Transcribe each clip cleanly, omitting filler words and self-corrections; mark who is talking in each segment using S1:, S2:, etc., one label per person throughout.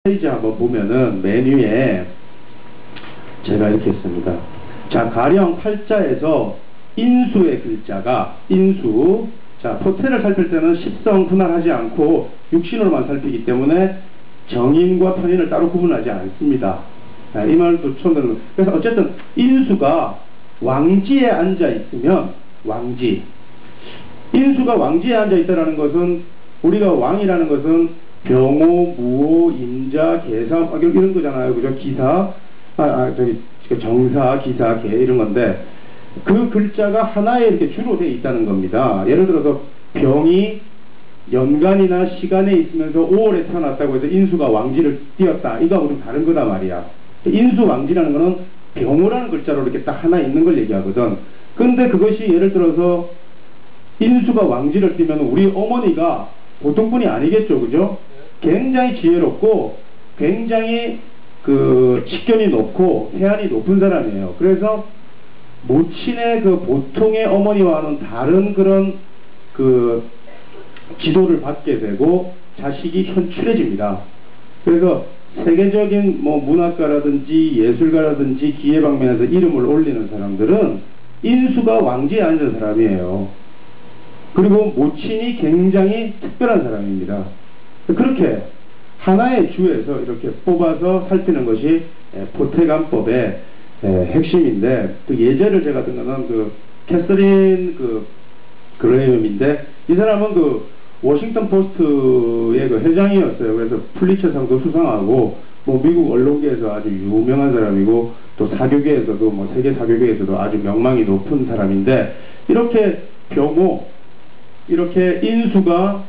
S1: 페이지 한번 보면은 메뉴에 제가 이렇게 했습니다. 자, 가령 팔자에서 인수의 글자가 인수. 자, 포태를 살필 때는 십성 분할하지 않고 육신으로만 살피기 때문에 정인과 편인을 따로 구분하지 않습니다. 이 말도 처음 들은 거예요. 그래서 어쨌든 인수가 왕지에 앉아 있으면 왕지. 인수가 왕지에 앉아 있다라는 것은 우리가 왕이라는 것은 병호, 무호, 임자, 계사 이런 거잖아요. 그죠? 기사, 정사, 기사, 계 이런 건데 그 글자가 하나에 이렇게 주로 되어 있다는 겁니다. 예를 들어서 병이 연간이나 시간에 있으면서 5월에 태어났다고 해서 인수가 왕지를 띄었다. 이거하고는 다른 거다 말이야. 인수 왕지라는 거는 병호라는 글자로 이렇게 딱 하나 있는 걸 얘기하거든. 근데 그것이 예를 들어서 인수가 왕지를 띄면 우리 어머니가 보통 분이 아니겠죠. 그죠? 굉장히 지혜롭고 굉장히 그 직견이 높고 해안이 높은 사람이에요. 그래서 모친의 그 보통의 어머니와는 다른 그런 그 지도를 받게 되고 자식이 현출해집니다. 그래서 세계적인 뭐 문학가라든지 예술가라든지 기회방면에서 이름을 올리는 사람들은 인수가 왕지에 앉은 사람이에요. 그리고 모친이 굉장히 특별한 사람입니다. 그렇게 하나의 주에서 이렇게 뽑아서 살피는 것이 포태감법의 핵심인데, 그 예제를 제가 든 거는 그 캐서린 그 그레이엄인데, 이 사람은 그 워싱턴 포스트의 그 회장이었어요. 그래서 플리처상도 수상하고 뭐 미국 언론계에서 아주 유명한 사람이고 또 사교계에서도 뭐 세계 사교계에서도 아주 명망이 높은 사람인데, 이렇게 병호, 이렇게 인수가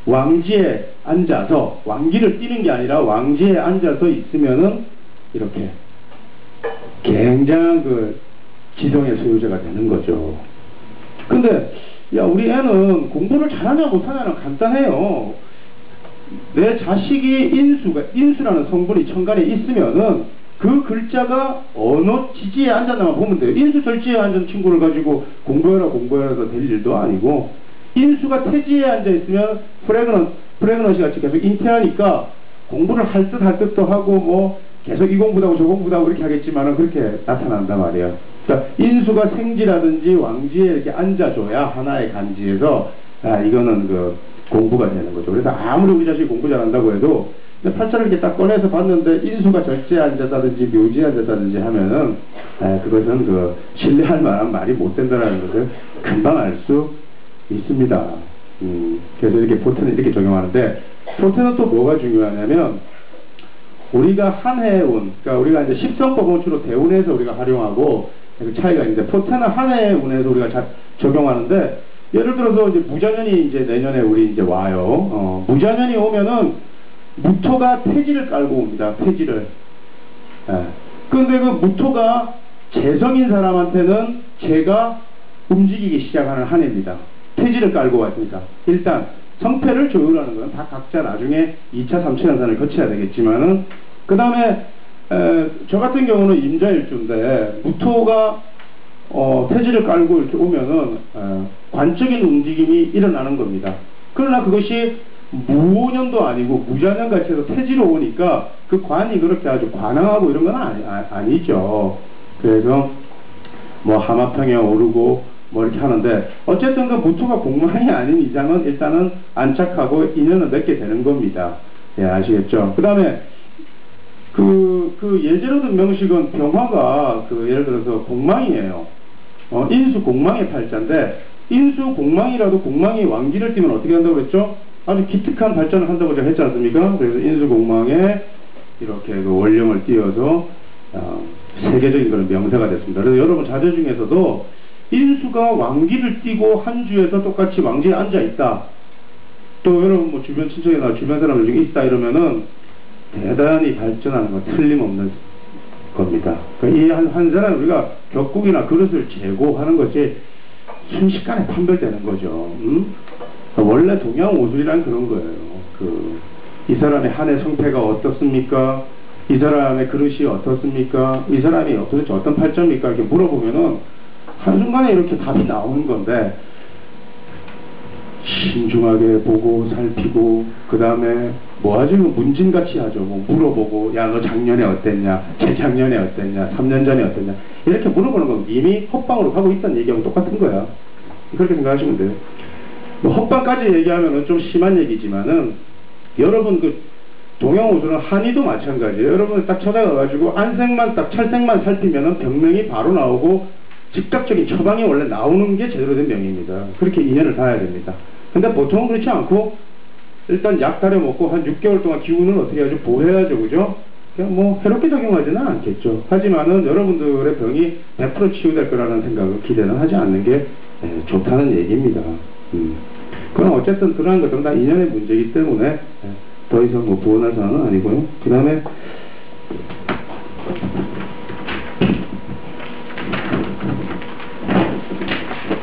S1: 왕지에 앉아서 왕기를 띄는 게 아니라 왕지에 앉아서 있으면은 이렇게 굉장한 그 지성의 소유자가 되는 거죠. 근데 야, 우리 애는 공부를 잘하냐 못하냐는 간단해요. 내 자식이 인수라는 성분이 천간에 있으면은 그 글자가 어느 지지에 앉았나만 보면 돼요. 인수 절지에 앉은 친구를 가지고 공부해라 될 일도 아니고, 인수가 태지에 앉아 있으면 프레그넌시 같이 계속 잉태하니까 공부를 할 듯도 하고 뭐 계속 이 공부도 하고 저 공부도 하고 이렇게 하겠지만은 그렇게 나타난단 말이에요. 그러니까 인수가 생지라든지 왕지에 이렇게 앉아줘야 하나의 간지에서 이거는 그 공부가 되는 거죠. 그래서 아무리 우리 자식이 공부 잘한다고 해도 팔자를 이렇게 딱 꺼내서 봤는데 인수가 절제에 앉았다든지 묘지에 앉았다든지 하면은 그것은 그 신뢰할 만한 말이 못 된다는 것을 금방 알 수 있습니다. 그래서 이렇게 포태는 이렇게 적용하는데, 포태는 또 뭐가 중요하냐면 우리가 한 해의 운, 그러니까 우리가 이제 십성법은 주로 대운에서 우리가 활용하고 그 차이가 있는데, 포태는 한 해의 운에서 우리가 적용하는데, 예를 들어서 이제 무자년이 이제 내년에 우리 이제 와요. 무자년이 오면은 무토가 태지를 깔고 옵니다. 태지를. 그런데 그 무토가 재성인 사람한테는 재가 움직이기 시작하는 한 해입니다. 태지를 깔고 왔으니까. 일단 성패를 조율하는 건 다 각자 나중에 2차, 3차 연산을 거쳐야 되겠지만은, 그 다음에 저 같은 경우는 임자일주인데 무토가 태지를 깔고 이렇게 오면은 관적인 움직임이 일어나는 겁니다. 그러나 그것이 무오년도 아니고 무자년 같이 해서 태지로 오니까 그 관이 그렇게 아주 관항하고 이런 건 아니죠. 그래서 뭐 하마평에 오르고 뭐 이렇게 하는데, 어쨌든 그 무토가 공망이 아닌 이상은 일단은 안착하고 인연을 맺게 되는 겁니다. 예, 아시겠죠? 그 다음에 그 예제로 든 명식은 병화가 예를 들어서 공망이에요. 인수 공망의 팔자인데, 인수 공망이라도 공망이 왕기를 띄면 어떻게 한다고 그랬죠? 아주 기특한 발전을 한다고 제가 했지 않습니까? 그래서 인수 공망에 이렇게 그 원령을 띄어서 세계적인 그런 명사가 됐습니다. 그래서 여러분 자제 중에서도 인수가 왕기를 띄고 한 주에서 똑같이 왕지에 앉아 있다, 또 여러분 뭐 주변 친척이나 주변 사람들 중에 있다 이러면은 대단히 발전하는 건 틀림없는 겁니다. 그러니까 이 한 사람 우리가 격국이나 그릇을 재고하는 것이 순식간에 판별되는 거죠. 원래 동양 오술이란 그런 거예요. 이 사람의 한 해 성패가 어떻습니까? 이 사람의 그릇이 어떻습니까? 이 사람이 도대체 어떤 팔자입니까? 이렇게 물어보면은 한순간에 이렇게 답이 나오는 건데, 신중하게 보고 살피고 그 다음에 뭐 아주 문진같이 하죠. 뭐 물어보고, 야, 너 작년에 어땠냐, 재작년에 어땠냐, 3년 전에 어땠냐, 이렇게 물어보는 건 이미 헛방으로 가고 있다는 얘기하고 똑같은 거야. 그렇게 생각하시면 돼요. 뭐 헛방까지 얘기하면은 좀 심한 얘기지만은, 여러분 그 동양호수는 한의도 마찬가지예요. 여러분 딱 찾아가가지고 안색만 딱 찰색만 살피면은 병명이 바로 나오고 즉각적인 처방이 원래 나오는 게 제대로 된 명입니다. 그렇게 인연을 닿아야 됩니다. 근데 보통은 그렇지 않고 일단 약 다려 먹고 한 6개월 동안 기운을 어떻게 하죠? 보호해야죠, 그죠? 그냥 뭐 해롭게 작용하지는 않겠죠. 하지만은 여러분들의 병이 100% 치유될 거라는 생각을 기대는 하지 않는 게 좋다는 얘기입니다. 그럼 어쨌든 그러한 것들은 다 인연의 문제이기 때문에 더 이상 뭐 부원할 사안은 아니고요. 그 다음에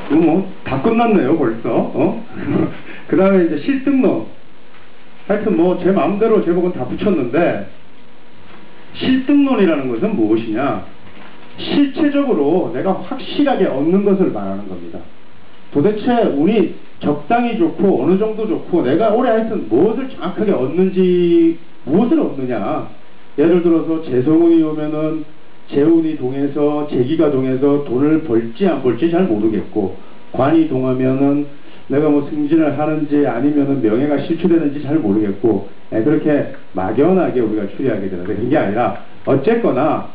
S1: 뭐 다 끝났네요 벌써. 그 다음에 이제 실등론. 하여튼 뭐 제 마음대로 제목은 다 붙였는데, 실등론이라는 것은 무엇이냐, 실체적으로 내가 확실하게 얻는 것을 말하는 겁니다. 도대체 운이 적당히 좋고 어느 정도 좋고 내가 올해 하여튼 무엇을 정확하게 얻는지, 무엇을 얻느냐. 예를 들어서 재성운이 오면은 재운이 동해서 재기가 동해서 돈을 벌지 안 벌지 잘 모르겠고, 관이 동하면은 내가 뭐 승진을 하는지 아니면은 명예가 실추되는지 잘 모르겠고, 그렇게 막연하게 우리가 추리하게 되는데, 그런 게 아니라 어쨌거나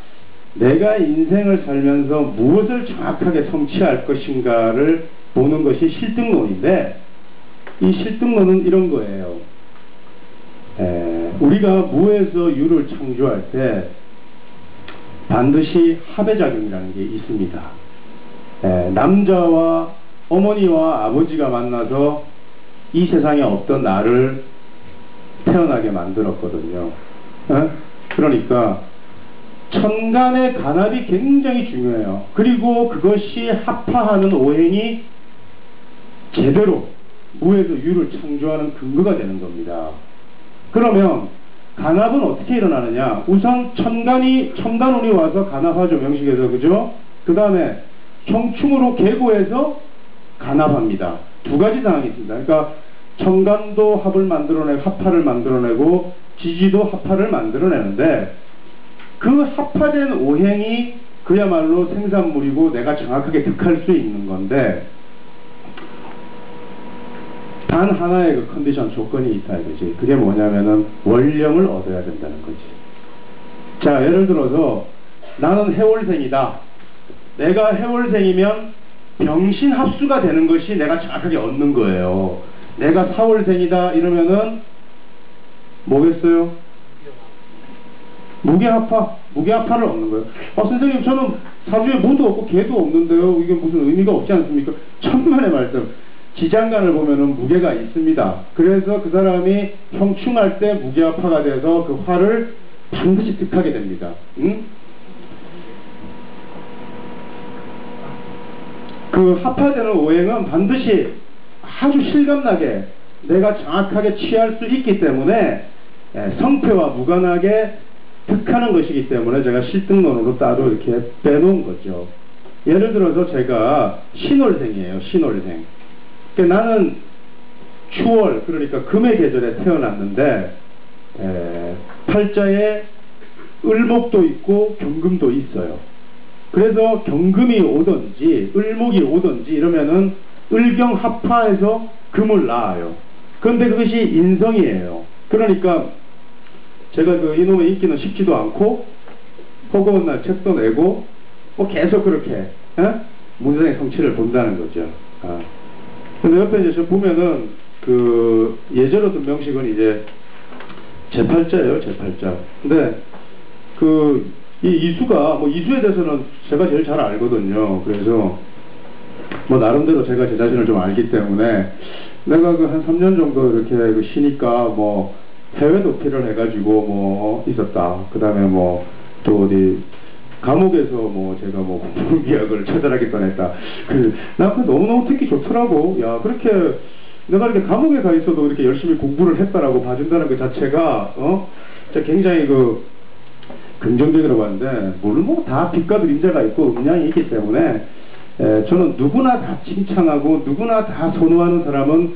S1: 내가 인생을 살면서 무엇을 정확하게 성취할 것인가를 보는 것이 실등론인데, 이 실등론은 이런 거예요. 우리가 무에서 유를 창조할 때 반드시 합의작용이라는 게 있습니다. 남자와 어머니와 아버지가 만나서 이 세상에 없던 나를 태어나게 만들었거든요. 그러니까 천간의 간합이 굉장히 중요해요. 그리고 그것이 합하하는 오행이 제대로 무에서 유를 창조하는 근거가 되는 겁니다. 그러면 간합은 어떻게 일어나느냐, 우선 천간운이 와서 간합하죠, 명식에서. 그죠? 그 다음에 형충으로 계고해서 간합합니다. 두 가지 상황이 있습니다. 그러니까 천간도 합을 만들어내고 합파를 만들어내고 지지도 합파를 만들어내는데, 그 합파된 오행이 그야말로 생산물이고 내가 정확하게 득할 수 있는 건데, 단 하나의 그 컨디션 조건이 있어야 되지. 그게 뭐냐면은 원령을 얻어야 된다는 거지. 자, 예를 들어서 나는 해월생이다. 내가 해월생이면 병신 합수가 되는 것이 내가 정확하게 얻는 거예요. 내가 사월생이다 이러면은 뭐겠어요? 무게합파를 얻는 거예요. 선생님, 저는 사주에 무도 없고 개도 없는데요, 이게 무슨 의미가 없지 않습니까? 천만의 말씀. 지장간을 보면은 무게가 있습니다. 그래서 그 사람이 형충할 때 무게합파가 돼서 그 화를 반드시 득하게 됩니다. 그 합파되는 오행은 반드시 아주 실감나게 내가 정확하게 취할 수 있기 때문에 성패와 무관하게 득하는 것이기 때문에 제가 실등론으로 따로 이렇게 빼놓은 거죠. 예를 들어서 제가 신월생이에요. 신월생. 그러니까 나는 추월, 그러니까 금의 계절에 태어났는데 팔자에 을목도 있고 경금도 있어요. 그래서 경금이 오든지 을목이 오든지 이러면은 을경합파해서 금을 낳아요. 그런데 그것이 인성이에요. 그러니까 제가 그 이놈의 인기는 쉽지도 않고 허구한 날 책도 내고 뭐 계속 그렇게 문세의 성취를 본다는 거죠. 근데 옆에 이제 저 보면은 그 예절 어떤 명식은 이제 제8자예요, 제8자. 근데 그 이 이수가 뭐 이수에 대해서는 제가 제일 잘 알거든요. 그래서 뭐 나름대로 제가 제 자신을 좀 알기 때문에 내가 그 한 3년 정도 이렇게 그 쉬니까 뭐 해외 도피를 해가지고 뭐 있었다. 그 다음에 뭐 또 어디 감옥에서 뭐 제가 뭐 공부기약을 처절하게 꺼냈다. 나 그 너무너무 듣기 좋더라고. 야, 그렇게 내가 이렇게 감옥에 가 있어도 이렇게 열심히 공부를 했다라고 봐준다는 그 자체가 진짜 굉장히 그 긍정적이라고 하는데, 물론 뭐 다 빛과 그림자가 있고 음양이 있기 때문에 저는 누구나 다 칭찬하고 누구나 다 선호하는 사람은